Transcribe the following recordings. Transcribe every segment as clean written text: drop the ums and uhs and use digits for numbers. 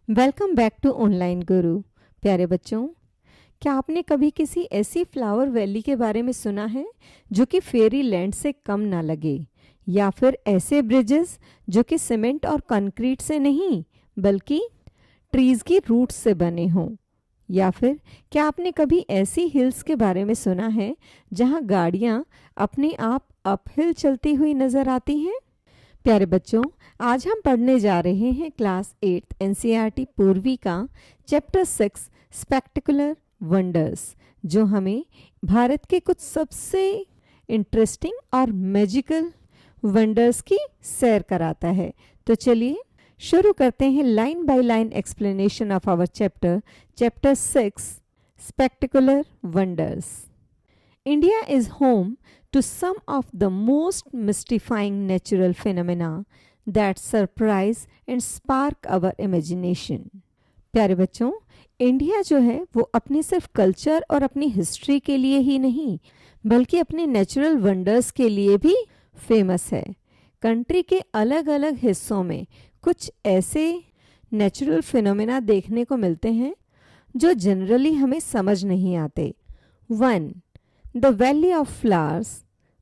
Welcome back to online गुरु। प्यारे बच्चों, क्या आपने कभी किसी ऐसी फ्लावर वैली के बारे में सुना है जो कि फेरी लैंड से कम ना लगे, या फिर ऐसे ब्रिजेस जो कि सीमेंट और कंक्रीट से नहीं बल्कि ट्रीज की रूट्स से बने हों? या फिर क्या आपने कभी ऐसी हिल्स के बारे में सुना है जहां गाड़ियां अपने आप अपहिल चलती हुई नजर आती हैं? प्यारे बच्चों, आज हम पढ़ने जा रहे हैं क्लास 8 एनसीईआरटी पूर्वी का चैप्टर 6 स्पेक्टेकुलर वंडर्स, जो हमें भारत के कुछ सबसे इंटरेस्टिंग और मैजिकल वंडर्स की सैर कराता है। तो चलिए शुरू करते हैं line by line explanation of our chapter 6 spectacular wonders. India is home to some of the most mystifying natural phenomena that surprise and spark our imagination. प्यारे बच्चों, इंडिया जो है वो अपनी सिर्फ कल्चर और अपनी हिस्ट्री के लिए ही नहीं बल्कि अपने नेचुरल वंडर्स के लिए भी फेमस है। कंट्री के अलग अलग हिस्सों में कुछ ऐसे नेचुरल फिनोमेना देखने को मिलते हैं जो जनरली हमें समझ नहीं आते। 1. The Valley of Flowers,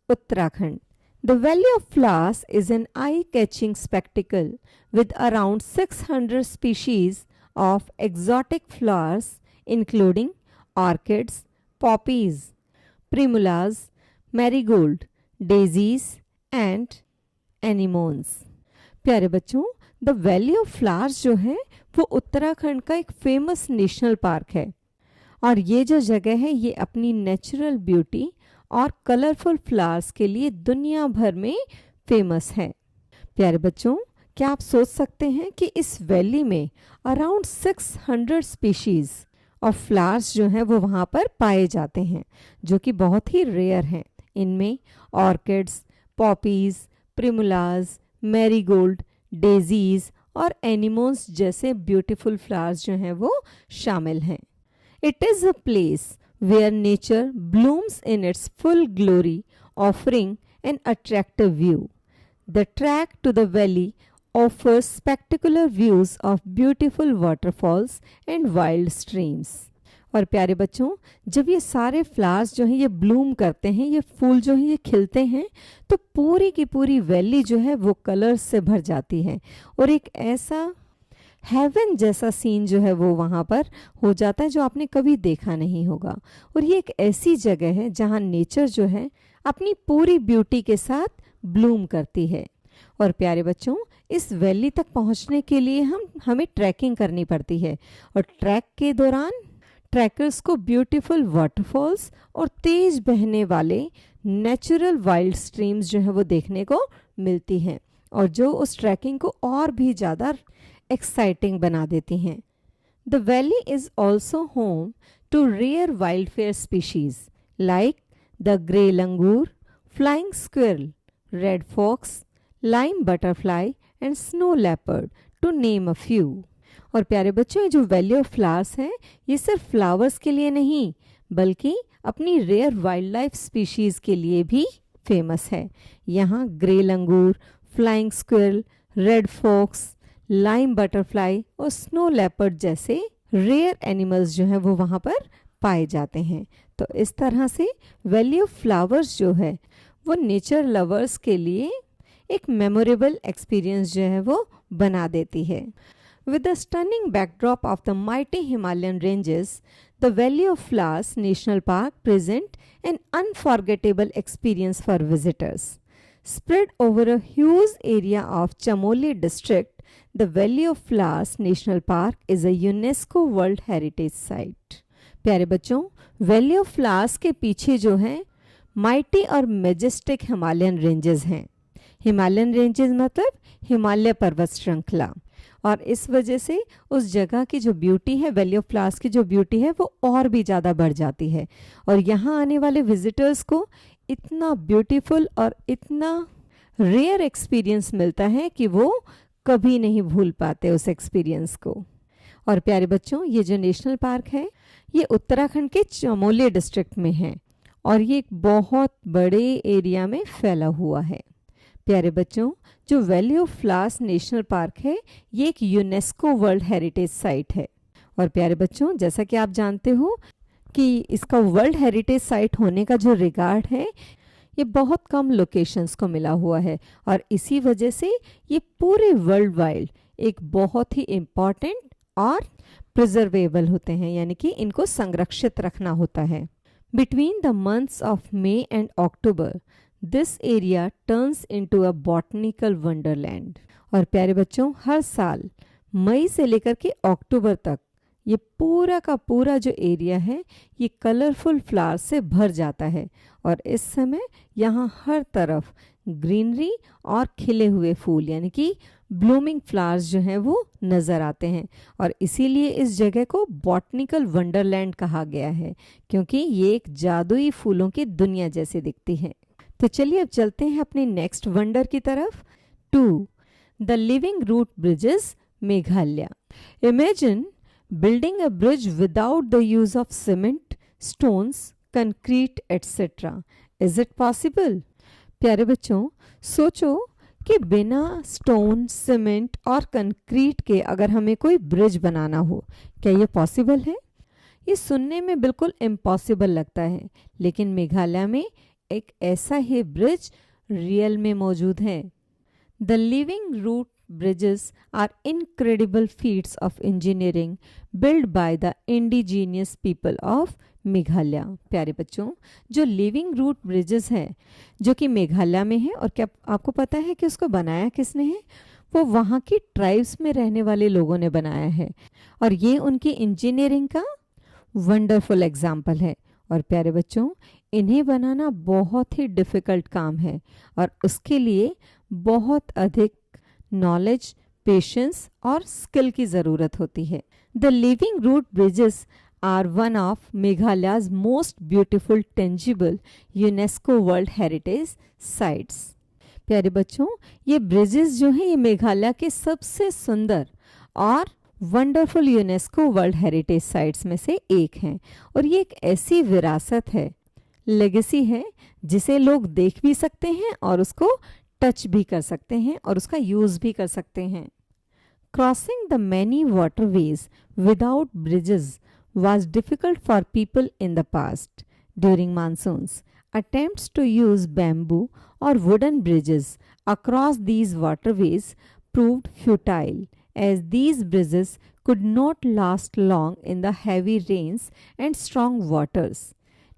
Uttarakhand. The Valley of Flowers is an eye-catching spectacle with around 600 species of exotic flowers including orchids, poppies, primulas, marigold, daisies and anemones. प्यारे बच्चों, द वैली ऑफ फ्लावर्स जो है वो उत्तराखंड का एक famous national park है और ये जो जगह है ये अपनी नेचुरल ब्यूटी और कलरफुल फ्लावर्स के लिए दुनिया भर में फेमस है। प्यारे बच्चों, क्या आप सोच सकते हैं कि इस वैली में अराउंड 600 स्पीशीज ऑफ फ्लावर्स जो हैं वो वहाँ पर पाए जाते हैं, जो कि बहुत ही रेयर हैं। इनमें ऑर्किड्स, पॉपीज, प्रिमुलाज, मैरीगोल्ड, डेजीज और एनिमोन्स जैसे ब्यूटीफुल फ्लावर्स जो हैं वो शामिल हैं। It is a place where nature blooms in its full glory, offering an attractive view. The track to the valley offers spectacular views of beautiful waterfalls and wild streams. और प्यारे बच्चों, जब ये सारे फ्लावर्स जो हैं ये ब्लूम करते हैं, ये फूल जो हैं ये खिलते हैं, तो पूरी की पूरी वैली जो है वो कलर्स से भर जाती है और एक ऐसा हेवन जैसा सीन जो है वो वहाँ पर हो जाता है जो आपने कभी देखा नहीं होगा। और ये एक ऐसी जगह है जहाँ नेचर जो है अपनी पूरी ब्यूटी के साथ ब्लूम करती है। और प्यारे बच्चों, इस वैली तक पहुँचने के लिए हमें ट्रैकिंग करनी पड़ती है और ट्रैक के दौरान ट्रैकर्स को ब्यूटीफुल वाटरफॉल्स और तेज बहने वाले नेचुरल वाइल्ड स्ट्रीम्स जो है वो देखने को मिलती हैं और जो उस ट्रैकिंग को और भी ज़्यादा एक्साइटिंग बना देती हैं। The valley is also home to rare wild fair species like the grey langur, flying squirrel, red fox, lime butterfly and snow leopard, to name a few. और प्यारे बच्चों, ये जो वैली ऑफ फ्लावर्स है ये सिर्फ फ्लावर्स के लिए नहीं बल्कि अपनी रेयर वाइल्ड लाइफ स्पीशीज के लिए भी फेमस है। यहाँ grey langur, flying squirrel, red fox, lime butterfly और स्नो लेपर्ड जैसे रेयर एनिमल्स जो हैं वो वहाँ पर पाए जाते हैं। तो इस तरह से वैली ऑफ फ्लावर्स जो है वो नेचर लवर्स के लिए एक मेमोरेबल एक्सपीरियंस जो है वो बना देती है। With the stunning backdrop of the mighty Himalayan ranges, the Valley of Flowers National Park present an unforgettable experience for visitors. Spread over a huge area of Chamoli district, the Valley of Flowers National Park is a UNESCO World Heritage Site. प्यारे बच्चों, valley of flowers के पीछे जो है mighty और Majestic Himalayan ranges हैं। Himalayan ranges मतलब हिमालय पर्वत श्रृंखला, और इस वजह से उस जगह की जो ब्यूटी है, वैली ऑफ फ्लावर्स की जो ब्यूटी है वो और भी ज़्यादा बढ़ जाती है और यहाँ आने वाले विजिटर्स को इतना ब्यूटीफुल और इतना रेयर एक्सपीरियंस मिलता है कि वो कभी नहीं भूल पाते उस एक्सपीरियंस को। और प्यारे बच्चों, ये जो नेशनल पार्क है ये उत्तराखंड के चमोली डिस्ट्रिक्ट में है और ये एक बहुत बड़े एरिया में फैला हुआ है। प्यारे बच्चों, जो valley of flowers national park है ये एक यूनेस्को वर्ल्ड हेरिटेज साइट है। और प्यारे बच्चों, जैसा कि आप जानते हो कि इसका वर्ल्ड हेरिटेज साइट होने का जो रिगार्ड है ये बहुत कम लोकेशंस को मिला हुआ है और इसी वजह से ये पूरे वर्ल्ड वाइड एक बहुत ही इम्पॉर्टेंट और प्रिजर्वेबल होते हैं, यानी कि इनको संरक्षित रखना होता है। Between the months of May and October this area turns into a botanical wonderland. और प्यारे बच्चों, हर साल मई से लेकर के अक्टूबर तक ये पूरा का पूरा जो एरिया है ये कलरफुल फ्लावर से भर जाता है और इस समय यहाँ हर तरफ ग्रीनरी और खिले हुए फूल यानी कि ब्लूमिंग फ्लावर्स जो हैं वो नज़र आते हैं और इसीलिए इस जगह को बॉटनिकल वंडरलैंड कहा गया है, क्योंकि ये एक जादुई फूलों की दुनिया जैसी दिखती है। तो चलिए अब चलते हैं अपने नेक्स्ट वंडर की तरफ। 2. The living root bridges, Meghalaya. Imagine building a bridge without the use of cement, stones, concrete, etc. Is it possible? प्यारे बच्चों, सोचो कि बिना स्टोन, सीमेंट और कंक्रीट के अगर हमें कोई ब्रिज बनाना हो, क्या ये पॉसिबल है? ये सुनने में बिल्कुल इम्पॉसिबल लगता है, लेकिन मेघालय में एक ऐसा ही ब्रिज रियल में मौजूद है। The living root bridges are incredible feats of engineering built by the indigenous people of Meghalaya. प्यारे बच्चों, जो लिविंग रूट ब्रिजेस है जो कि मेघालय में है, और क्या आपको पता है कि उसको बनाया किसने है? वो वहाँ की ट्राइब्स में रहने वाले लोगों ने बनाया है और ये उनकी इंजीनियरिंग का वंडरफुल एग्जाम्पल है। और प्यारे बच्चों, इन्हें बनाना बहुत ही डिफ़िकल्ट काम है और उसके लिए बहुत अधिक नॉलेज, पेशेंस और स्किल की ज़रूरत होती है। The living root bridges are one of Meghalaya's most beautiful tangible UNESCO world heritage sites. प्यारे बच्चों, ये ब्रिजेस जो हैं ये मेघालय के सबसे सुंदर और wonderful UNESCO world heritage sites में से एक हैं और ये एक ऐसी विरासत है, लेगेसी है, जिसे लोग देख भी सकते हैं और उसको टच भी कर सकते हैं और उसका यूज़ भी कर सकते हैं। Crossing the many waterways without bridges was difficult for people in the past. During monsoons, attempts to use bamboo or wooden bridges across these waterways proved futile, as these bridges could not last long in the heavy rains and strong waters.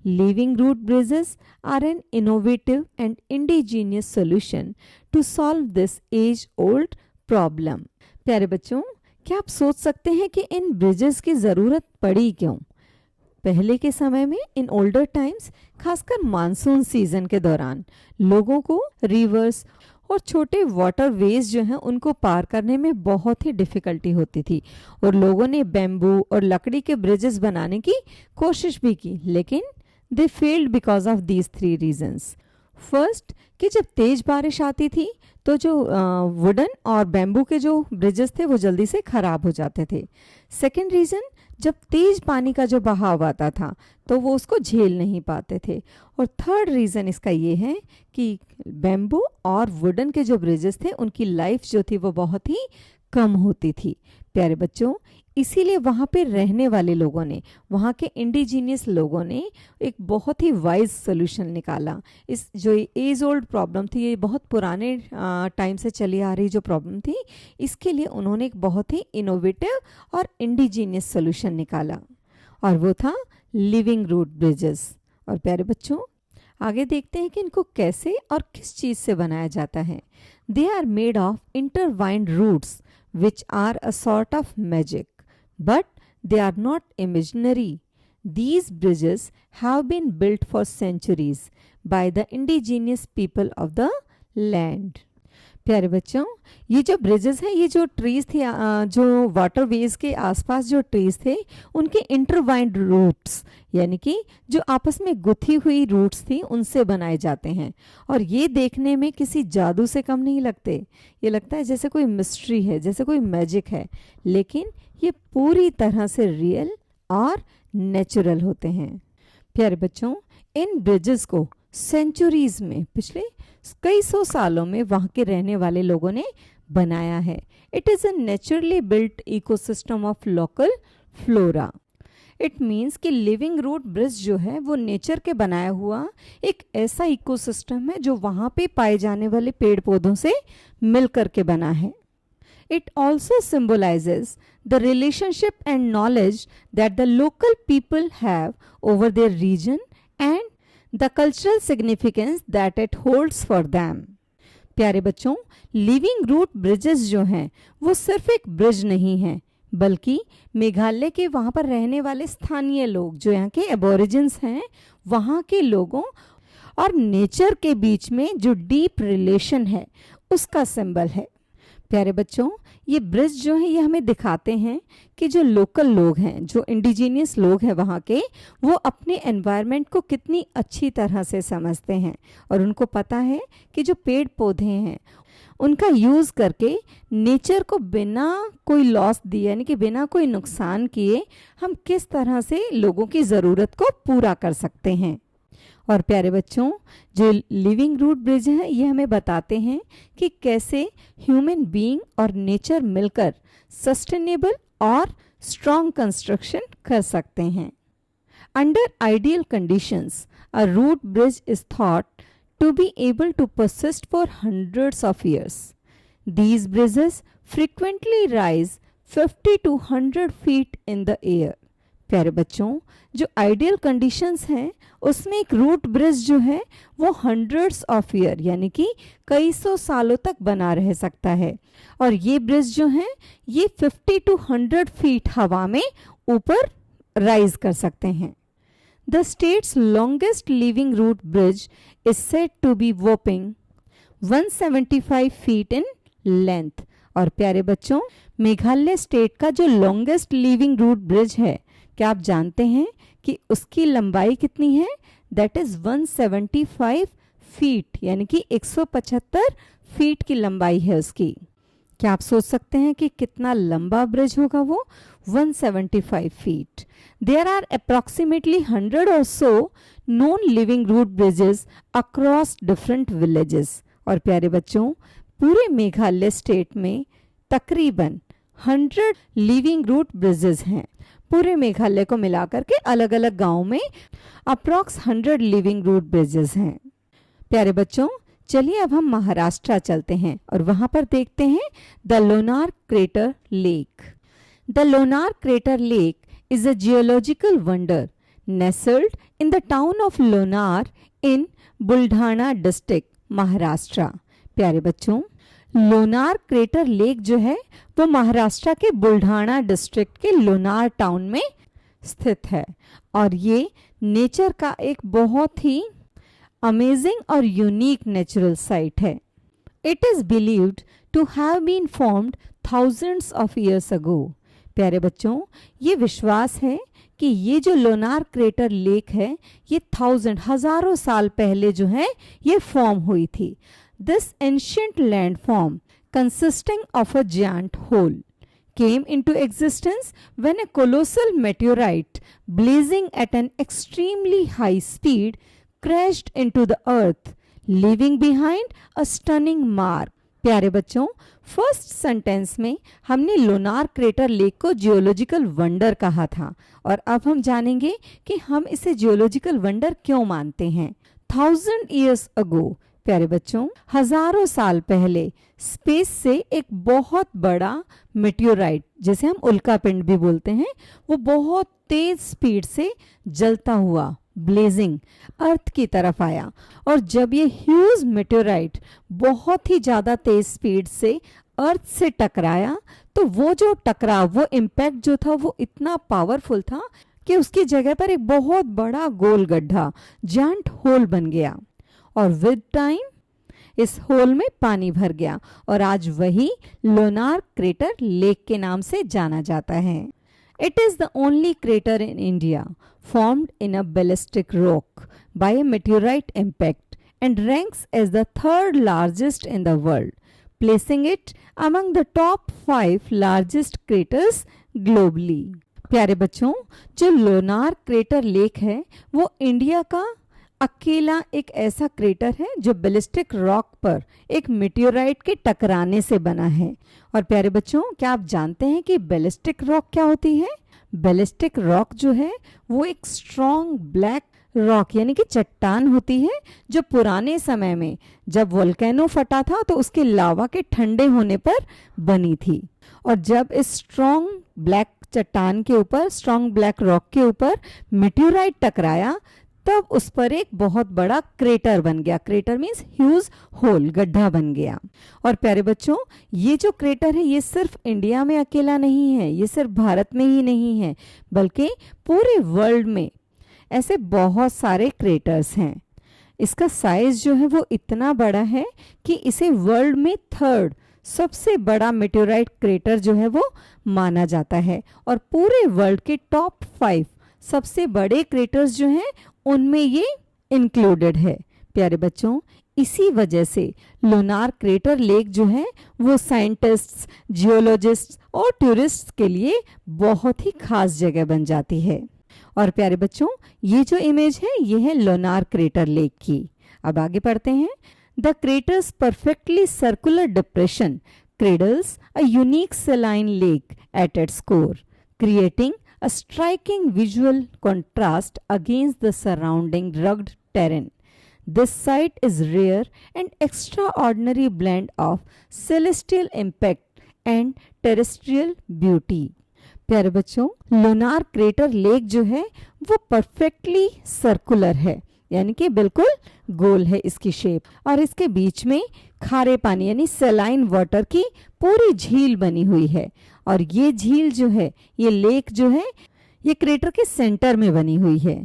Living root bridges are an innovative and indigenous solution to solve this age-old problem. प्यारे बच्चों, क्या आप सोच सकते हैं कि इन bridges की ज़रूरत पड़ी क्यों? पहले के समय में, इन ओल्डर टाइम्स, खासकर मानसून सीजन के दौरान लोगों को रिवर्स और छोटे वाटरवेज जो हैं उनको पार करने में बहुत ही डिफ़िकल्टी होती थी और लोगों ने बैम्बू और लकड़ी के ब्रिजेस बनाने की कोशिश भी की, लेकिन they failed because of these 3 reasons. First, कि जब तेज़ बारिश आती थी तो जो वुडन और बैम्बू के जो ब्रिजेस थे वो जल्दी से ख़राब हो जाते थे। सेकेंड रीज़न, जब तेज़ पानी का जो बहाव आता था तो वो उसको झेल नहीं पाते थे। और थर्ड रीज़न इसका ये है कि बैम्बू और वुडन के जो ब्रिजेस थे उनकी लाइफ जो थी वो बहुत ही कम होती थी। प्यारे बच्चों, इसीलिए वहाँ पे रहने वाले लोगों ने, वहाँ के इंडिजीनियस लोगों ने एक बहुत ही वाइज सोल्यूशन निकाला। इस जो एज ओल्ड प्रॉब्लम थी, ये बहुत पुराने टाइम से चली आ रही जो प्रॉब्लम थी, इसके लिए उन्होंने एक बहुत ही इनोवेटिव और इंडिजीनियस सोल्यूशन निकाला और वो था लिविंग रूट ब्रिजेस। और प्यारे बच्चों, आगे देखते हैं कि इनको कैसे और किस चीज़ से बनाया जाता है। They are made of intertwined roots which are a sort of magic, but they are not imaginary. These bridges have been built for centuries by the indigenous people of the land. प्यारे बच्चों, ये जो bridges हैं, ये जो trees थे, जो waterways के आसपास जो ट्रीज़ थे, उनके इंटरवाइंड रूट्स यानी कि जो आपस में गुथी हुई रूट्स थी उनसे बनाए जाते हैं और ये देखने में किसी जादू से कम नहीं लगते। ये लगता है जैसे कोई मिस्ट्री है, जैसे कोई मैजिक है, लेकिन ये पूरी तरह से रियल और नेचुरल होते हैं। प्यारे बच्चों, इन ब्रिजेस को सेंचुरीज में, पिछले कई सौ सालों में वहाँ के रहने वाले लोगों ने बनाया है। It is a naturally built ecosystem of local flora. It means कि लिविंग रूट ब्रिज जो है वो नेचर के बनाया हुआ एक ऐसा इकोसिस्टम है जो वहाँ पे पाए जाने वाले पेड़ पौधों से मिल करके बना है। It also symbolizes the relationship and knowledge that the local people have over their region and the cultural significance that it holds for them. प्यारे बच्चों, लिविंग रूट ब्रिजेस जो हैं वो सिर्फ एक ब्रिज नहीं है, बल्कि मेघालय के वहाँ पर रहने वाले स्थानीय लोग जो यहाँ के एबोरिजिन्स हैं, वहाँ के लोगों और नेचर के बीच में जो डीप रिलेशन है उसका सिंबल है। प्यारे बच्चों, ये ब्रिज जो है ये हमें दिखाते हैं कि जो लोकल लोग हैं, जो इंडिजीनियस लोग हैं वहाँ के, वो अपने एनवायरनमेंट को कितनी अच्छी तरह से समझते हैं और उनको पता है कि जो पेड़ पौधे हैं उनका यूज़ करके नेचर को बिना कोई लॉस दिए, यानी कि बिना कोई नुकसान किए, हम किस तरह से लोगों की ज़रूरत को पूरा कर सकते हैं। और प्यारे बच्चों, जो लिविंग रूट ब्रिज है ये हमें बताते हैं कि कैसे ह्यूमन बीइंग और नेचर मिलकर सस्टेनेबल और स्ट्रॉन्ग कंस्ट्रक्शन कर सकते हैं। Under ideal conditions, a root bridge is thought to be able to persist for hundreds of years. These bridges frequently rise 50 to 100 feet in the air. प्यारे बच्चों, जो ideal conditions हैं उसमें एक रूट ब्रिज जो है वो हंड्रेड्स ऑफ ईयर यानी कि कई सौ सालों तक बना रह सकता है, और ये ब्रिज जो है ये 50 to 100 फीट हवा में ऊपर राइज कर सकते हैं। The state's longest living root bridge is said to be whopping 175 feet in length. और प्यारे बच्चों, मेघालय स्टेट का जो लॉन्गेस्ट लिविंग रूट ब्रिज है, क्या आप जानते हैं कि उसकी लंबाई कितनी है? दैट इज 175 फीट, यानी कि 175 फीट की लंबाई है उसकी। क्या आप सोच सकते हैं कि कितना लंबा ब्रिज होगा वो? 175 feet. There are approximately 100 or so known living root bridges across different villages. और प्यारे बच्चों, पूरे मेघालय स्टेट में तकरीबन 100 लिविंग रूट ब्रिजेस हैं। पूरे मेघालय को मिलाकर के अलग अलग गांवों में अप्रॉक्स 100 लिविंग रूट ब्रिजेस हैं। प्यारे बच्चों, चलिए अब हम महाराष्ट्र चलते हैं और वहां पर देखते हैं the Lonar crater lake. The Lonar Crater Lake is a geological wonder nestled in the town of Lonar in Buldhana district, Maharashtra. प्यारे बच्चों, लोनार क्रेटर लेक जो है वो महाराष्ट्र के बुल्ढाना डिस्ट्रिक्ट के लोनार टाउन में स्थित है, और ये नेचर का एक बहुत ही अमेजिंग और यूनिक नेचुरल साइट है। It is believed to have been formed thousands of years ago. प्यारे बच्चों, ये विश्वास है कि ये जो लोनार क्रेटर लेक है ये हजारों साल पहले जो है ये फॉर्म हुई थी। This ancient landform consisting of a giant hole came into existence when a colossal meteorite blazing at an extremely high speed crashed into the earth, leaving behind a stunning mark. प्यारे बच्चों, first sentence में हमने Lonar crater lake को geological wonder कहा था, और अब हम जानेंगे कि हम इसे जियोलॉजिकल वंडर क्यों मानते हैं। 1000 years ago, प्यारे बच्चों, हजारों साल पहले स्पेस से एक बहुत बड़ा मेटियोराइट, जिसे हम उल्कापिंड भी बोलते हैं, वो बहुत तेज स्पीड से जलता हुआ ब्लेजिंग अर्थ की तरफ आया। और जब ये ह्यूज मेटियोराइट बहुत ही ज़्यादा तेज स्पीड से अर्थ से टकराया, तो वो जो टकराव, वो इम्पैक्ट जो था वो इतना पावरफुल था कि उसकी जगह पर एक बहुत बड़ा गोल गड्ढा, जायंट होल बन गया, और विद टाइम इस होल में पानी भर गया, और आज वही लोनार क्रेटर लेक के नाम से जाना जाता है। It is the only crater in India formed in a ballistic rock by a meteorite impact and ranks as the third largest in the world, placing it among the top 5 largest craters globally. प्यारे बच्चों, जो Lonar crater lake है वो India का अकेला एक ऐसा crater है जो बैलिस्टिक रॉक पर एक मेटेओराइट के टकराने से बना है। और प्यारे बच्चों, क्या आप जानते हैं कि बैलिस्टिक रॉक क्या होती है? बैलिस्टिक रॉक जो है वो एक स्ट्रॉन्ग ब्लैक रॉक यानी कि चट्टान होती है जो पुराने समय में जब वोल्केनो फटा था तो उसके लावा के ठंडे होने पर बनी थी। और जब इस स्ट्रॉन्ग ब्लैक चट्टान के ऊपर, स्ट्रॉन्ग ब्लैक रॉक के ऊपर मेटेओराइट टकराया, तब उस पर एक बहुत बड़ा क्रेटर बन गया। क्रेटर मीन्स ह्यूज होल, गड्ढा बन गया। और प्यारे बच्चों, ये जो क्रेटर है ये सिर्फ इंडिया में अकेला नहीं है, ये सिर्फ भारत में ही नहीं है, बल्कि पूरे वर्ल्ड में ऐसे बहुत सारे क्रेटर्स हैं। इसका साइज जो है वो इतना बड़ा है कि इसे वर्ल्ड में थर्ड सबसे बड़ा मेटेओराइट क्रेटर जो है वो माना जाता है। और पूरे वर्ल्ड के टॉप 5 सबसे बड़े क्रेटर्स जो हैं उनमें ये इंक्लूडेड है। प्यारे बच्चों, इसी वजह से लूनार क्रेटर लेक जो है वो साइंटिस्ट्स, जियोलॉजिस्ट्स और टूरिस्ट्स के लिए बहुत ही खास जगह बन जाती है। और प्यारे बच्चों, ये जो इमेज है ये है लूनार क्रेटर लेक की। अब आगे पढ़ते हैं। The craters perfectly circular depression cradles a unique saline lake at its core, creating a striking visual contrast against the surrounding rugged terrain. This site is rare and extraordinary blend of celestial impact and terrestrial beauty. प्यारे बच्चों, lunar crater lake जो है वो perfectly circular है, यानी कि बिल्कुल गोल है इसकी शेप, और इसके बीच में खारे पानी यानी सेलाइन वाटर की पूरी झील बनी हुई है। और ये झील जो है, ये लेक जो है, ये क्रेटर के सेंटर में बनी हुई है।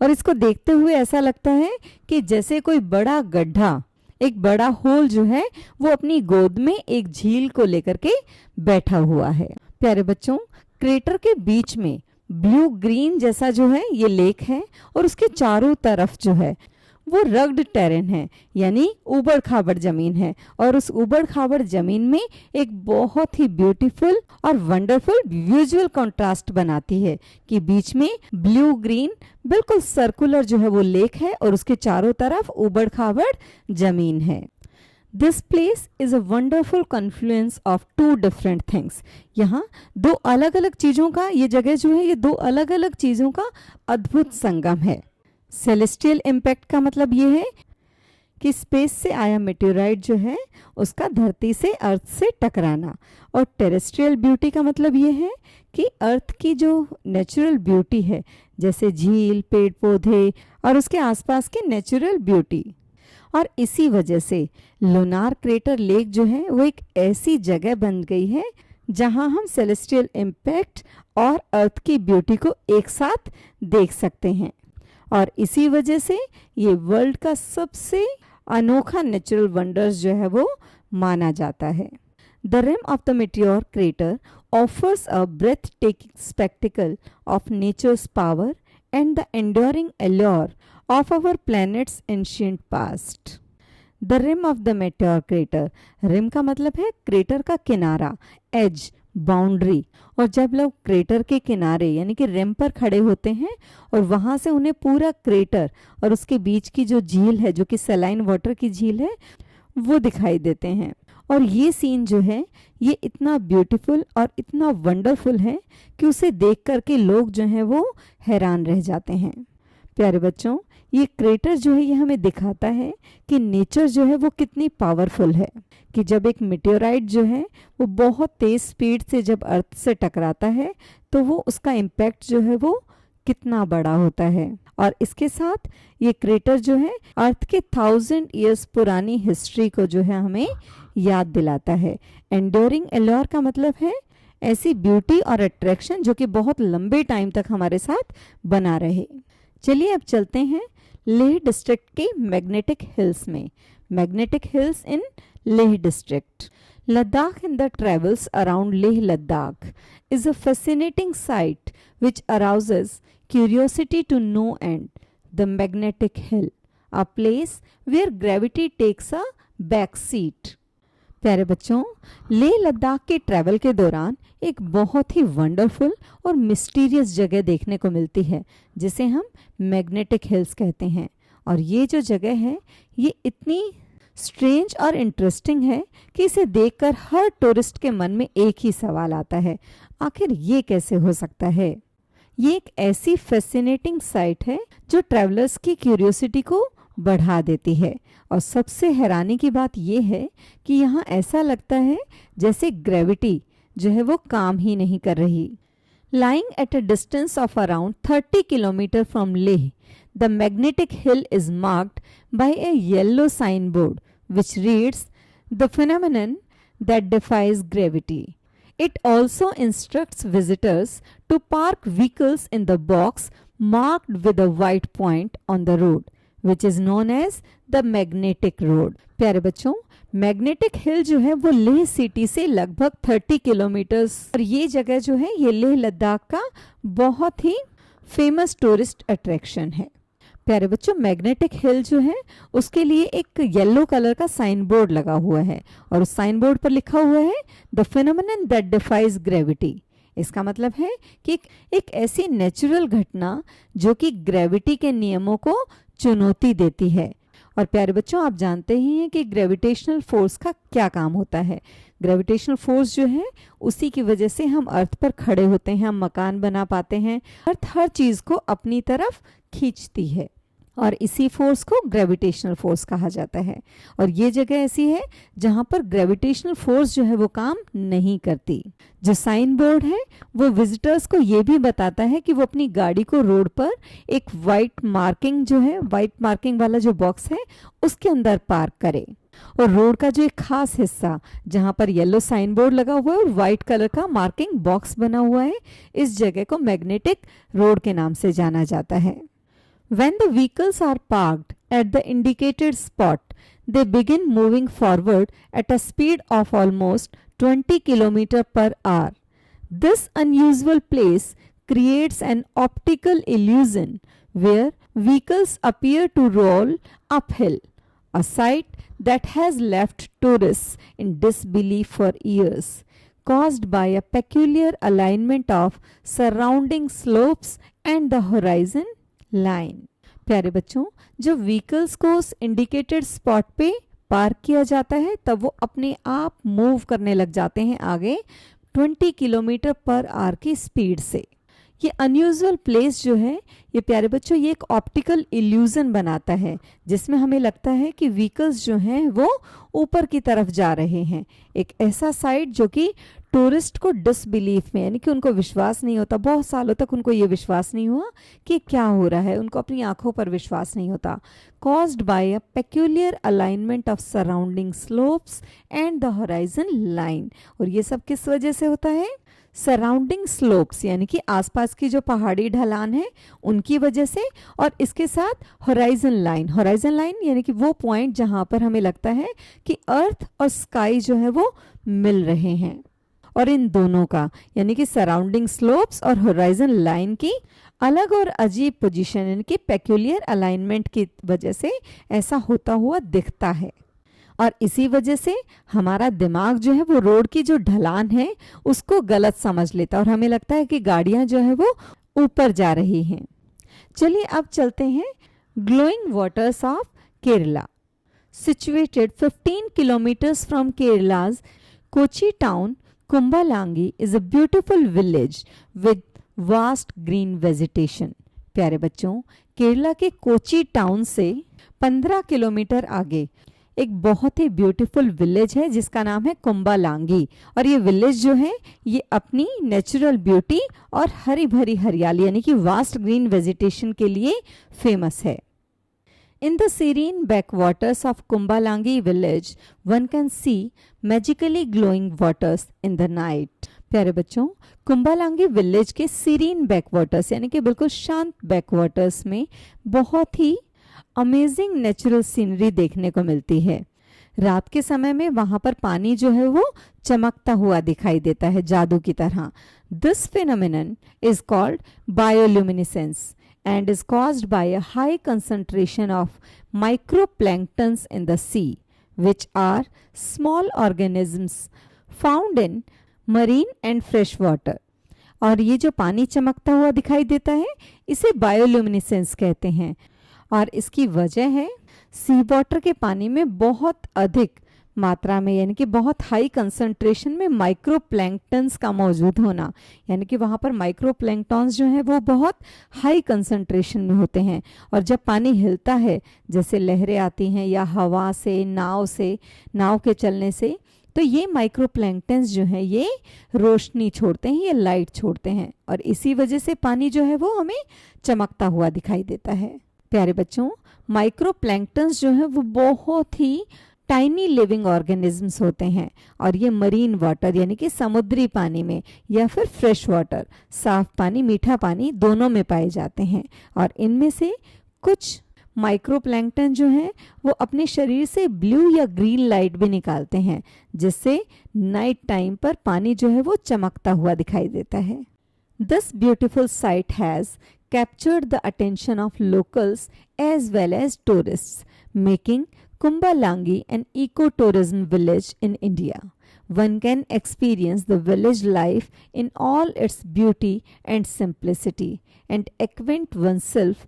और इसको देखते हुए ऐसा लगता है कि जैसे कोई बड़ा गड्ढा, एक बड़ा होल जो है वो अपनी गोद में एक झील को लेकर के बैठा हुआ है। प्यारे बच्चों, क्रेटर के बीच में ब्लू ग्रीन जैसा जो है ये लेक है, और उसके चारों तरफ जो है वो रग्ड टेरेन है, यानी उबड़ खाबड़ जमीन है। और उस उबड़ खाबड़ जमीन में एक बहुत ही ब्यूटीफुल और वंडरफुल विजुअल कंट्रास्ट बनाती है कि बीच में ब्लू ग्रीन बिल्कुल सर्कुलर जो है वो लेक है और उसके चारों तरफ उबड़ खाबड़ जमीन है। This place is a wonderful confluence of two different things. यहाँ दो अलग अलग चीज़ों का, ये जगह जो है ये दो अलग अलग चीज़ों का अद्भुत संगम है। सेलेस्टियल इम्पैक्ट का मतलब ये है कि स्पेस से आया मेटेओराइट जो है उसका धरती से, अर्थ से टकराना। और टेरेस्ट्रियल ब्यूटी का मतलब ये है कि अर्थ की जो नेचुरल ब्यूटी है, जैसे झील, पेड़ पौधे और उसके आसपास की नेचुरल ब्यूटी। और इसी वजह से लूनार क्रेटर लेक जो है वो एक ऐसी जगह बन गई है जहां हम सेलेस्टियल इम्पैक्ट और अर्थ की ब्यूटी को एक साथ देख सकते हैं। और इसी वजह से ये वर्ल्ड का सबसे अनोखा नेचुरल वंडर्स जो है वो माना जाता है। The rim of the meteor crater offers a breathtaking spectacle of nature's power and the enduring allure of our planet's ancient past. The rim of the meteor crater. Rim का मतलब है crater का किनारा, एज, बाउंड्री। और जब लोग crater के किनारे यानी कि रिम पर खड़े होते हैं और वहां से उन्हें पूरा क्रेटर और उसके बीच की जो झील है, जो कि सेलाइन वाटर की झील है, वो दिखाई देते हैं। और ये सीन जो है ये इतना ब्यूटीफुल और इतना वंडरफुल है कि उसे देख करके लोग जो हैं वो हैरान रह जाते हैं। प्यारे बच्चों, ये क्रेटर जो है ये हमें दिखाता है कि नेचर जो है वो कितनी पावरफुल है, कि जब एक मेटेओराइट जो है वो बहुत तेज स्पीड से जब अर्थ से टकराता है तो वो उसका इम्पैक्ट जो है वो कितना बड़ा होता है। और इसके साथ ये क्रेटर जो है अर्थ के 1000 ईयर्स पुरानी हिस्ट्री को जो है हमें याद दिलाता है। एंड्योरिंग एल्योर का मतलब है ऐसी ब्यूटी और अट्रैक्शन जो कि बहुत लंबे टाइम तक हमारे साथ बना रहे। चलिए अब चलते हैं लेह डिस्ट्रिक्ट के मैग्नेटिक हिल्स में। Magnetic hills in Leh district. Ladakh in the travels around Leh Ladakh is a fascinating sight which arouses curiosity to no end. The Magnetic Hill, a place where gravity takes a back seat. प्यारे बच्चों, लेह लद्दाख के travel के दौरान एक बहुत ही wonderful और mysterious जगह देखने को मिलती है जिसे हम मैग्नेटिक हिल्स कहते हैं। और ये जो जगह है ये इतनी स्ट्रेंज और इंटरेस्टिंग है कि इसे देखकर हर टूरिस्ट के मन में एक ही सवाल आता है, आखिर ये कैसे हो सकता है। ये एक ऐसी फैसिनेटिंग साइट है जो ट्रैवलर्स की क्यूरियोसिटी को बढ़ा देती है। और सबसे हैरानी की बात यह है कि यहाँ ऐसा लगता है जैसे ग्रेविटी जो है वो काम ही नहीं कर रही। Lying at a distance of around 30 km from Leh, the magnetic hill is marked by a yellow signboard which reads, "The phenomenon that defies gravity." It also instructs visitors to park vehicles in the box marked with a white point on the road, which is known as the magnetic road. प्यारे बच्चों, magnetic hill जो है वो Leh city से लगभग 30 kilometres, और ये जगह जो है ये लेह लद्दाख का बहुत ही फेमस टूरिस्ट अट्रैक्शन है। प्यारे बच्चों, मैग्नेटिक हिल जो है उसके लिए एक येलो कलर का साइन बोर्ड लगा हुआ है और उस साइन बोर्ड पर लिखा हुआ है the phenomenon that defies gravity. इसका मतलब है कि एक ऐसी नेचुरल घटना जो कि ग्रेविटी के नियमों को चुनौती देती है। और प्यारे बच्चों, आप जानते ही हैं कि ग्रेविटेशनल फोर्स का क्या काम होता है। ग्रेविटेशनल फोर्स जो है उसी की वजह से हम अर्थ पर खड़े होते हैं, हम मकान बना पाते हैं। अर्थ हर चीज को अपनी तरफ खींचती है और इसी फोर्स को ग्रेविटेशनल फोर्स कहा जाता है। और ये जगह ऐसी है जहां पर ग्रेविटेशनल फोर्स जो है वो काम नहीं करती। जो साइन बोर्ड है वो विजिटर्स को ये भी बताता है कि वो अपनी गाड़ी को रोड पर एक वाइट मार्किंग जो है, वाइट मार्किंग वाला जो बॉक्स है उसके अंदर पार्क करे। और रोड का जो एक खास हिस्सा जहां पर येलो साइन बोर्ड लगा हुआ है और व्हाइट कलर का मार्किंग बॉक्स बना हुआ है, इस जगह को मैग्नेटिक रोड के नाम से जाना जाता है। When the vehicles are parked at the indicated spot, they begin moving forward at a speed of almost 20 km per hour. This unusual place creates an optical illusion where vehicles appear to roll uphill, a sight that has left tourists in disbelief for years, caused by a peculiar alignment of surrounding slopes and the horizon line. प्यारे बच्चों, जब vehicles को उस indicated spot पे park किया जाता है तब वो अपने आप मूव करने लग जाते हैं आगे 20 किलोमीटर पर आवर की स्पीड से। ये अनयूजुअल प्लेस जो है ये प्यारे बच्चों ये एक ऑप्टिकल इल्यूजन बनाता है जिसमें हमें लगता है कि व्हीकल्स जो हैं वो ऊपर की तरफ जा रहे हैं। एक ऐसा साइट जो कि टूरिस्ट को डिसबिलीफ में, यानी कि उनको विश्वास नहीं होता, बहुत सालों तक उनको ये विश्वास नहीं हुआ कि क्या हो रहा है, उनको अपनी आंखों पर विश्वास नहीं होता। Caused by a peculiar alignment of surrounding slopes and the horizon line. और ये सब किस वजह से होता है? सराउंडिंग स्लोप्स यानी कि आसपास की जो पहाड़ी ढलान है उनकी वजह से, और इसके साथ होराइजन लाइन। होराइजन लाइन यानी कि वो पॉइंट जहां पर हमें लगता है कि अर्थ और स्काई जो है वो मिल रहे हैं। और इन दोनों का यानी कि सराउंडिंग स्लोप्स और होराइजन लाइन की अलग और अजीब पोजीशन यानी कि पेक्यूलियर अलाइनमेंट की वजह से ऐसा होता हुआ दिखता है। और इसी वजह से हमारा दिमाग जो है वो रोड की जो ढलान है उसको गलत समझ लेता है और हमें लगता है कि गाड़ियां जो है वो ऊपर जा रही हैं। चलिए अब चलते हैं glowing waters of Kerala. Situated 15 kilometres from Kerala's Kochi town, Kumbalangi is a beautiful village with vast green vegetation। प्यारे बच्चों, केरला के कोची टाउन से 15 किलोमीटर आगे एक बहुत ही ब्यूटीफुल विलेज है जिसका नाम है कुंबालांगी। और ये विलेज जो है ये अपनी नेचुरल ब्यूटी और हरी भरी हरियाली यानी कि वास्ट ग्रीन वेजिटेशन के लिए फेमस है। In the serene backwaters of Kumbalangi village, one can see magically glowing waters in the night। प्यारे बच्चों, कुंबालांगी विलेज के सीरीन बैकवाटर्स यानी कि बिल्कुल शांत बैकवाटर्स में बहुत ही अमेजिंग नेचुरल सीनरी देखने को मिलती है। रात के समय में वहां पर पानी जो है वो चमकता हुआ दिखाई देता है जादू की तरह। This phenomenon is called bioluminescence and is caused by a high concentration of microplanktons in the sea, which are small organisms found in marine and fresh water। और ये जो पानी चमकता हुआ दिखाई देता है इसे बायोल्यूमिनेसेंस कहते हैं। और इसकी वजह है सी वाटर के पानी में बहुत अधिक मात्रा में यानी कि बहुत हाई कंसंट्रेशन में माइक्रो प्लैंकटन्स का मौजूद होना, यानी कि वहाँ पर माइक्रो प्लैंकटन्स जो हैं वो बहुत हाई कंसंट्रेशन में होते हैं। और जब पानी हिलता है, जैसे लहरें आती हैं या हवा से, नाव के चलने से, तो ये माइक्रो प्लैंकटन्स जो हैं ये रोशनी छोड़ते हैं, ये लाइट छोड़ते हैं, और इसी वजह से पानी जो है वो हमें चमकता हुआ दिखाई देता है। प्यारे बच्चों, माइक्रो प्लैंकटन्स जो है वो बहुत ही टाइनी लिविंग ऑर्गेनिजम्स होते हैं, और ये मरीन वाटर यानी कि समुद्री पानी में या फिर फ्रेश वाटर, साफ पानी, मीठा पानी, दोनों में पाए जाते हैं। और इनमें से कुछ माइक्रोप्लैंकटन जो हैं वो अपने शरीर से ब्लू या ग्रीन लाइट भी निकालते हैं, जिससे नाइट टाइम पर पानी जो है वो चमकता हुआ दिखाई देता है। This beautiful sight has captured the attention of locals as well as tourists, making Kumbalangi an eco-tourism village in India. One can experience the village life in all its beauty and simplicity and acquaint oneself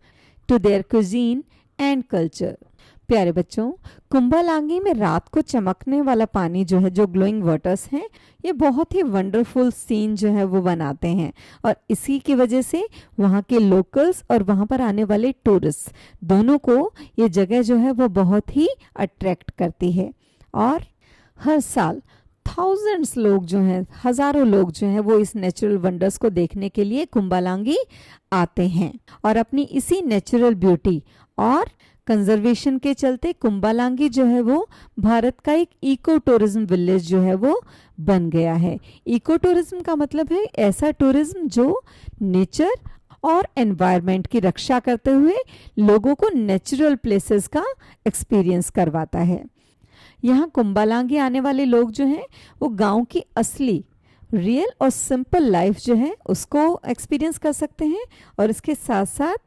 to their cuisine and culture. प्यारे बच्चों, कुंभालांगी में रात को चमकने वाला पानी जो है, जो ग्लोइंग वाटर्स हैं, ये बहुत ही वंडरफुल सीन जो है वो बनाते हैं, और इसी की वजह से वहाँ के लोकल्स और वहाँ पर आने वाले टूरिस्ट दोनों को ये जगह जो है वो बहुत ही अट्रैक्ट करती है। और हर साल थाउजेंड्स लोग जो हैं, हजारों लोग जो हैं वो इस नेचुरल वंडर्स को देखने के लिए कुंभालांगी आते हैं, और अपनी इसी नेचुरल ब्यूटी और कंजर्वेशन के चलते कुंभालांगी जो है वो भारत का एक इको टूरिज्म विलेज जो है वो बन गया है। इको टूरिज्म का मतलब है ऐसा टूरिज्म जो नेचर और एनवायरनमेंट की रक्षा करते हुए लोगों को नेचुरल प्लेसेस का एक्सपीरियंस करवाता है। यहाँ कुंभालांगी आने वाले लोग जो हैं वो गांव की असली, रियल और सिंपल लाइफ जो है उसको एक्सपीरियंस कर सकते हैं, और इसके साथ साथ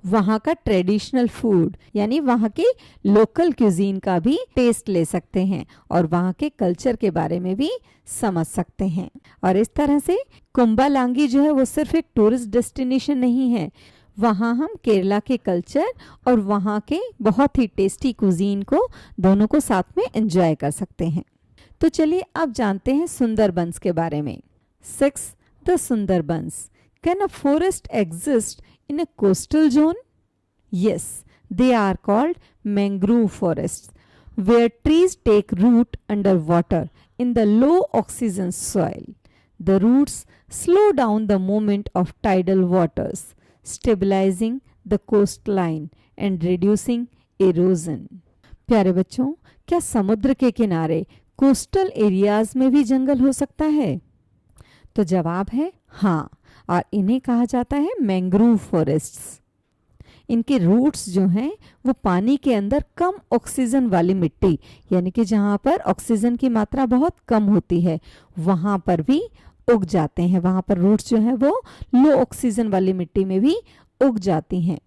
वहाँ का ट्रेडिशनल फूड यानी वहाँ के लोकल क्यूजीन का भी टेस्ट ले सकते हैं, और वहाँ के कल्चर के बारे में भी समझ सकते हैं। और इस तरह से कुंभालांगी जो है वो सिर्फ एक टूरिस्ट डेस्टिनेशन नहीं है, वहाँ हम केरला के कल्चर और वहाँ के बहुत ही टेस्टी क्यूजीन को दोनों को साथ में एंजॉय कर सकते हैं। तो चलिए अब जानते हैं सुंदरबंस के बारे में। 6. The Sundarbans. Can a forest exist in a coastal zone? Yes, they are called mangrove forests, where trees take root underwater in the low oxygen soil. The roots slow down the movement of tidal waters, stabilizing the coastline and reducing erosion. प्यारे बच्चों, क्या समुद्र के किनारे coastal areas में भी जंगल हो सकता है? तो जवाब है हाँ, और इन्हें कहा जाता है मैंग्रोव फॉरेस्ट्स। इनके रूट्स जो हैं वो पानी के अंदर कम ऑक्सीजन वाली मिट्टी, यानी कि जहाँ पर ऑक्सीजन की मात्रा बहुत कम होती है, वहाँ पर भी उग जाते हैं। वहाँ पर रूट्स जो हैं वो लो ऑक्सीजन वाली मिट्टी में भी उग जाती हैं।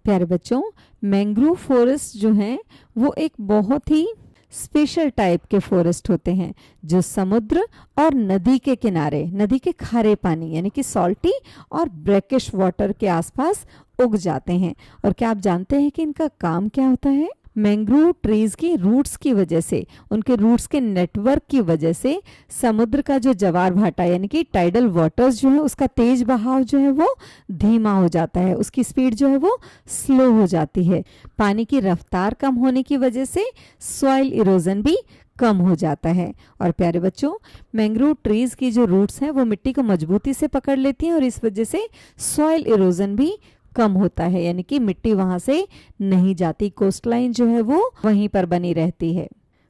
प्यारे बच्चों, मैंग्रोव फॉरेस्ट जो हैं वो एक बहुत ही स्पेशल टाइप के फॉरेस्ट होते हैं जो समुद्र और नदी के किनारे, नदी के खारे पानी यानी कि सॉल्टी और ब्रैकिश वाटर के आसपास उग जाते हैं। और क्या आप जानते हैं कि इनका काम क्या होता है? मैंग्रोव ट्रीज की रूट्स की वजह से, उनके रूट्स के नेटवर्क की वजह से समुद्र का जो ज्वार भाटा यानी कि टाइडल वाटर्स जो है उसका तेज बहाव जो है वो धीमा हो जाता है, उसकी स्पीड जो है वो स्लो हो जाती है। पानी की रफ्तार कम होने की वजह से सॉइल इरोजन भी कम हो जाता है। और प्यारे बच्चों, मैंग्रोव ट्रीज की जो रूट्स हैं वो मिट्टी को मजबूती से पकड़ लेती हैं, और इस वजह से सॉइल इरोजन भी कम होता है, यानी कि मिट्टी वहां से नहीं जाती, कोस्टलाइन जो है वो वहीं पर बनी रहती है,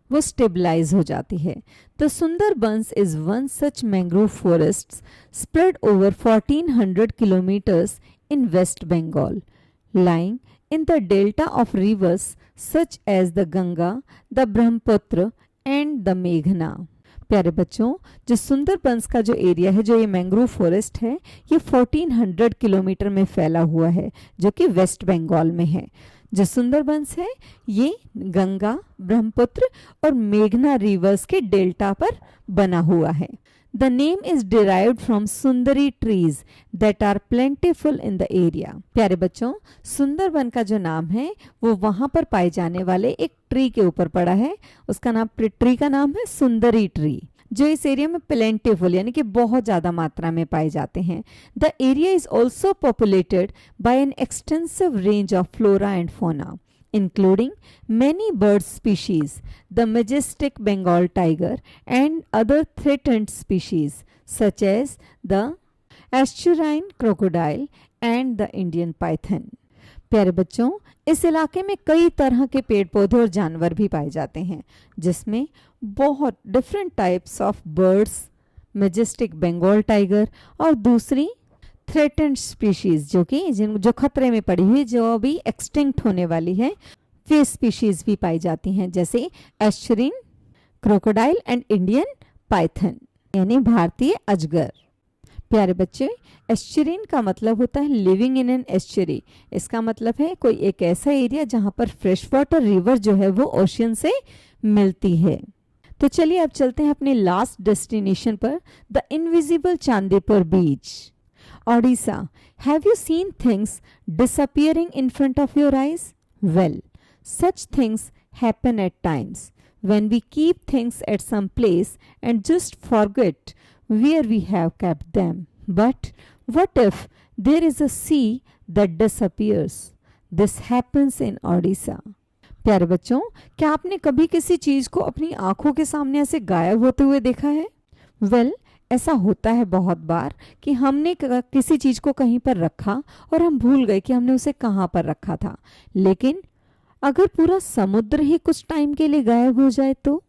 वो स्टेबलाइज हो जाती है। The Sundarbans is one such mangrove forest spread over 1400 kilometres in West Bengal, lying in the delta of rivers such as the Ganga, the Brahmaputra and the मेघना। प्यारे बच्चों, जो सुंदरबंस का जो एरिया है, जो ये मैंग्रोव फॉरेस्ट है, ये 1400 किलोमीटर में फैला हुआ है, जो कि वेस्ट बंगाल में है। जो सुंदरबंस है ये गंगा, ब्रह्मपुत्र और मेघना रिवर्स के डेल्टा पर बना हुआ है। The name is derived from Sundari trees that are plentiful in the area. प्यारे बच्चों, सुंदरबन का जो नाम है वो वहां पर पाए जाने वाले एक ट्री के ऊपर पड़ा है। उसका नाम, ट्री का नाम है सुंदरी ट्री, जो इस एरिया में प्लेंटिफुल यानी कि बहुत ज़्यादा मात्रा में पाए जाते हैं। The area is also populated by an extensive range of flora and fauna, including many bird species, the majestic Bengal tiger and other threatened species such as the estuarine crocodile and the Indian python. प्यारे बच्चों, इस इलाके में कई तरह के पेड़ पौधे और जानवर भी पाए जाते हैं, जिसमें बहुत different types of birds, majestic Bengal tiger और दूसरी थ्रेटेंड स्पीशीज जो खतरे में पड़ी हुई, जो अभी एक्सटिंक्ट होने वाली है, वे स्पीशीज भी पाई जाती हैं, जैसे estuarine crocodile and Indian Python यानी भारतीय अजगर। प्यारे बच्चे, एस्चुरिन का मतलब होता है लिविंग इन एन एस्चुरी। इसका मतलब है कोई एक ऐसा एरिया जहां पर फ्रेश वाटर रिवर जो है वो ओशियन से मिलती है। तो चलिए अब चलते हैं अपने लास्ट डेस्टिनेशन पर, the invisible Chandipur beach, Odisha. Have you seen things disappearing in front of your eyes? Well, such things happen at times when we keep things at some place and just forget where we have kept them. But what if there is a sea that disappears? This happens in Odisha. प्यारे बच्चों, क्या आपने कभी किसी चीज को अपनी आंखों के सामने ऐसे गायब होते हुए देखा है? Well, ऐसा होता है बहुत बार कि हमने किसी चीज को कहीं पर रखा और हम भूल गए कि हमने उसे कहाँ पर रखा था। लेकिन अगर पूरा समुद्र ही कुछ टाइम के लिए गायब हो जाए तो?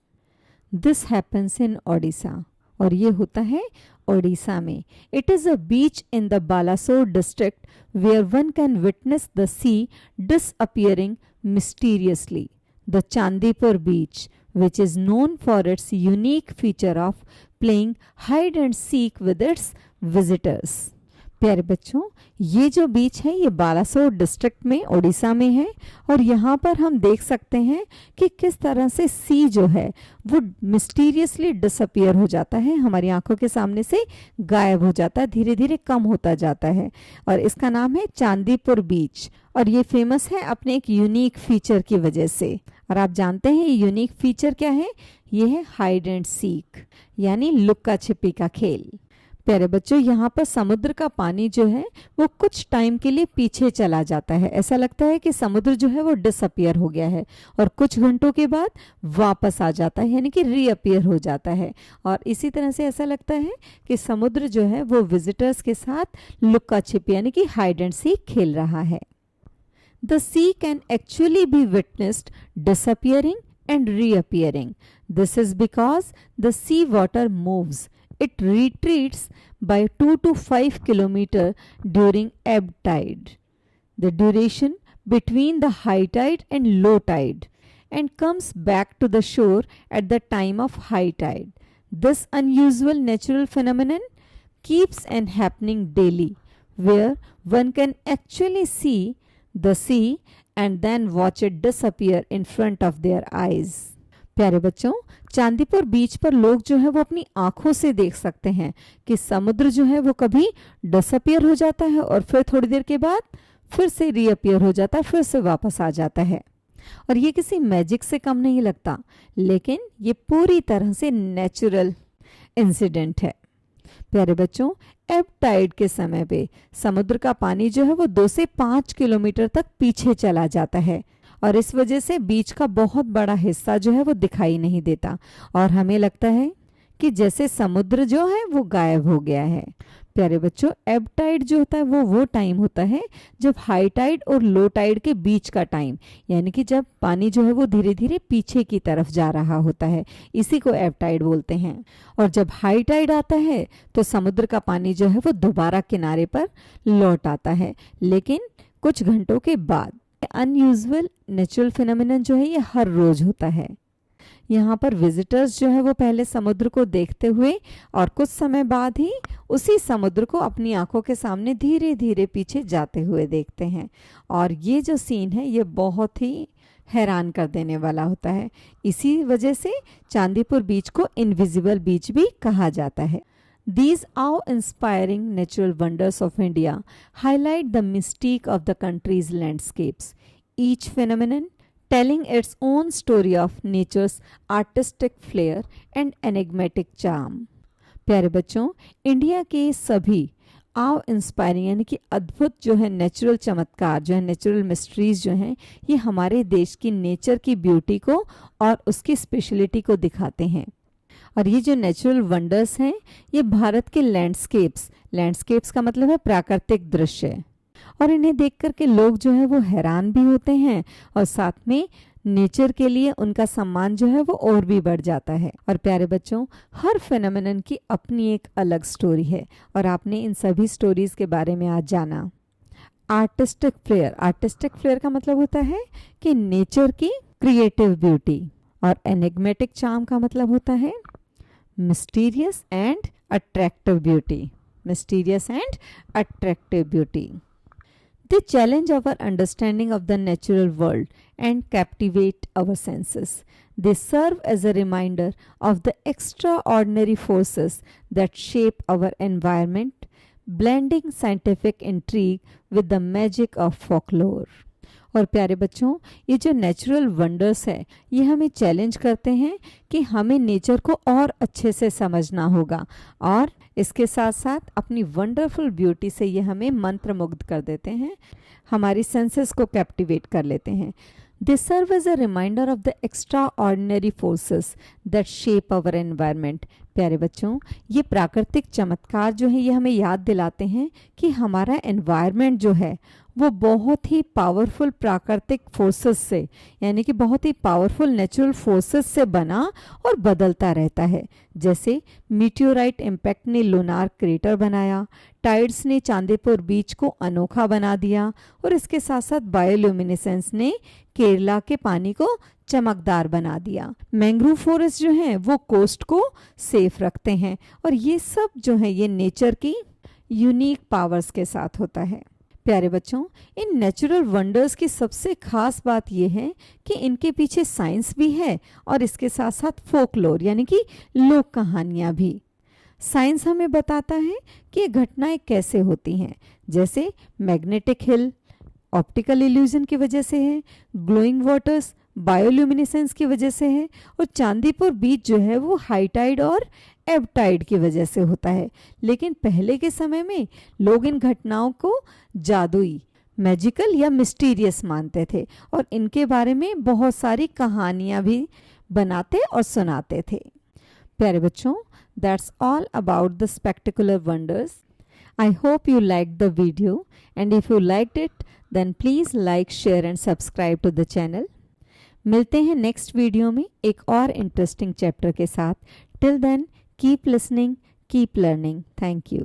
दिस हैपन्स इन ओडिशा, और ये होता है ओडिशा में। It is a beach in the Balasore district where one can witness the sea disappearing mysteriously. The Chandipur beach, which is known for its unique feature of playing hide and seek with its visitors. प्यारे बच्चों, ये जो बीच है ये Balasore district में ओडिशा में है, और यहाँ पर हम देख सकते हैं कि किस तरह से सी जो है वो मिस्टीरियसली डिसअपियर हो जाता है, हमारी आंखों के सामने से गायब हो जाता है, धीरे धीरे कम होता जाता है। और इसका नाम है चांदीपुर बीच, और ये फेमस है अपने एक यूनिक फीचर की वजह से। और आप जानते हैं ये यूनिक फीचर क्या है? ये है हाइड एंड सीक यानी लुक्का छिपी का खेल। प्यारे बच्चों, यहाँ पर समुद्र का पानी जो है वो कुछ टाइम के लिए पीछे चला जाता है। ऐसा लगता है कि समुद्र जो है वो डिसअपियर हो गया है, और कुछ घंटों के बाद वापस आ जाता है यानी कि रीअपियर हो जाता है। और इसी तरह से ऐसा लगता है कि समुद्र जो है वो विजिटर्स के साथ लुक्का छिपी यानी कि हाइड एंड सीक खेल रहा है। The sea can actually be witnessed disappearing and reappearing. This is because the sea water moves. It retreats by 2 to 5 kilometers during ebb tide, the duration between the high tide and low tide, and comes back to the shore at the time of high tide. This unusual natural phenomenon keeps on happening daily, where one can actually see the sea and then watch it disappear in front of their eyes. प्यारे बच्चों, चांदीपुर बीच पर लोग जो है वो अपनी आंखों से देख सकते हैं कि समुद्र जो है वो कभी डिसअपियर हो जाता है और फिर थोड़ी देर के बाद फिर से रीअपियर हो जाता है, फिर से वापस आ जाता है। और ये किसी मैजिक से कम नहीं लगता, लेकिन ये पूरी तरह से नेचुरल इंसिडेंट है। प्यारे बच्चों, एब टाइड के समय पे समुद्र का पानी जो है वो 2 से 5 किलोमीटर तक पीछे चला जाता है, और इस वजह से बीच का बहुत बड़ा हिस्सा जो है वो दिखाई नहीं देता, और हमें लगता है कि जैसे समुद्र जो है वो गायब हो गया है। प्यारे बच्चों, एब टाइड जो होता है वो टाइम होता है जब हाई टाइड और लो टाइड के बीच का टाइम, यानी कि जब पानी जो है वो धीरे धीरे पीछे की तरफ जा रहा होता है, इसी को एब टाइड बोलते हैं। और जब हाई टाइड आता है तो समुद्र का पानी जो है वो दोबारा किनारे पर लौट आता है, लेकिन कुछ घंटों के बाद। अनयूजुअल नेचुरल फिनोमिनन जो है ये हर रोज होता है। यहाँ पर विजिटर्स जो है वो पहले समुद्र को देखते हुए और कुछ समय बाद ही उसी समुद्र को अपनी आंखों के सामने धीरे धीरे पीछे जाते हुए देखते हैं, और ये जो सीन है ये बहुत ही हैरान कर देने वाला होता है। इसी वजह से चांदीपुर बीच को इनविजिबल बीच भी कहा जाता है। These awe-inspiring natural wonders of India highlight the mystique of the country's landscapes, each phenomenon telling its own story of nature's artistic flair and enigmatic charm. प्यारे बच्चों, इंडिया के सभी आव इंस्पायरिंग यानी कि अद्भुत जो है नेचुरल चमत्कार जो है नेचुरल मिस्ट्रीज जो हैं ये हमारे देश की नेचर की ब्यूटी को और उसकी स्पेशलिटी को दिखाते हैं। और ये जो नेचुरल वंडर्स हैं ये भारत के लैंडस्केप्स का मतलब है प्राकृतिक दृश्य, और इन्हें देख करके लोग जो है वो हैरान भी होते हैं और साथ में नेचर के लिए उनका सम्मान जो है वो और भी बढ़ जाता है। और प्यारे बच्चों, हर फेनोमेनन की अपनी एक अलग स्टोरी है और आपने इन सभी स्टोरीज के बारे में आज जाना। आर्टिस्टिक फ्लेयर का मतलब होता है कि नेचर की क्रिएटिव ब्यूटी, और एनिग्मेटिक चार्म का मतलब होता है mysterious and attractive beauty. They challenge our understanding of the natural world and captivate our senses. They serve as a reminder of the extraordinary forces that shape our environment, blending scientific intrigue with the magic of folklore. और प्यारे बच्चों, ये जो natural wonders है ये हमें challenge करते हैं कि हमें नेचर को और अच्छे से समझना होगा, और इसके साथ साथ अपनी वंडरफुल ब्यूटी से ये हमें मंत्रमुग्ध कर देते हैं, हमारी सेंसेस को कैप्टिवेट कर लेते हैं। They serve as a reminder of the extraordinary forces that shape our environment. प्यारे बच्चों, ये प्राकृतिक चमत्कार जो है ये हमें याद दिलाते हैं कि हमारा एनवायरनमेंट जो है वो बहुत ही पावरफुल प्राकृतिक फोर्सेस से यानी कि बहुत ही पावरफुल नेचुरल फोर्सेस से बना और बदलता रहता है। जैसे मीटियोराइट इम्पैक्ट ने लूनार क्रेटर बनाया, टाइड्स ने चांदीपुर बीच को अनोखा बना दिया, और इसके साथ साथ बायोल्यूमिनेसेंस ने केरला के पानी को चमकदार बना दिया। मैंग्रोव फॉरेस्ट जो है वो कोस्ट को सेफ रखते हैं, और ये सब जो है ये नेचर की यूनिक पावर्स के साथ होता है। प्यारे बच्चों, इन नेचुरल वंडर्स की सबसे खास बात यह है कि इनके पीछे साइंस भी है और इसके साथ साथ फोकलोर यानी कि लोक कहानियां भी। साइंस हमें बताता है कि ये घटनाएं कैसे होती हैं, जैसे मैग्नेटिक हिल ऑप्टिकल इल्यूजन की वजह से है, ग्लोइंग वाटर्स बायोल्यूमिनेसेंस की वजह से है, और चांदीपुर बीच जो है वो हाई टाइड और एब टाइड की वजह से होता है। लेकिन पहले के समय में लोग इन घटनाओं को जादुई, मैजिकल या मिस्टीरियस मानते थे और इनके बारे में बहुत सारी कहानियां भी बनाते और सुनाते थे। प्यारे बच्चों, that's all about the spectacular wonders. I hope you like the video, and if you liked it then please like, share and subscribe to the channel. मिलते हैं नेक्स्ट वीडियो में एक और इंटरेस्टिंग चैप्टर के साथ। Till then, keep listening, keep learning. Thank you.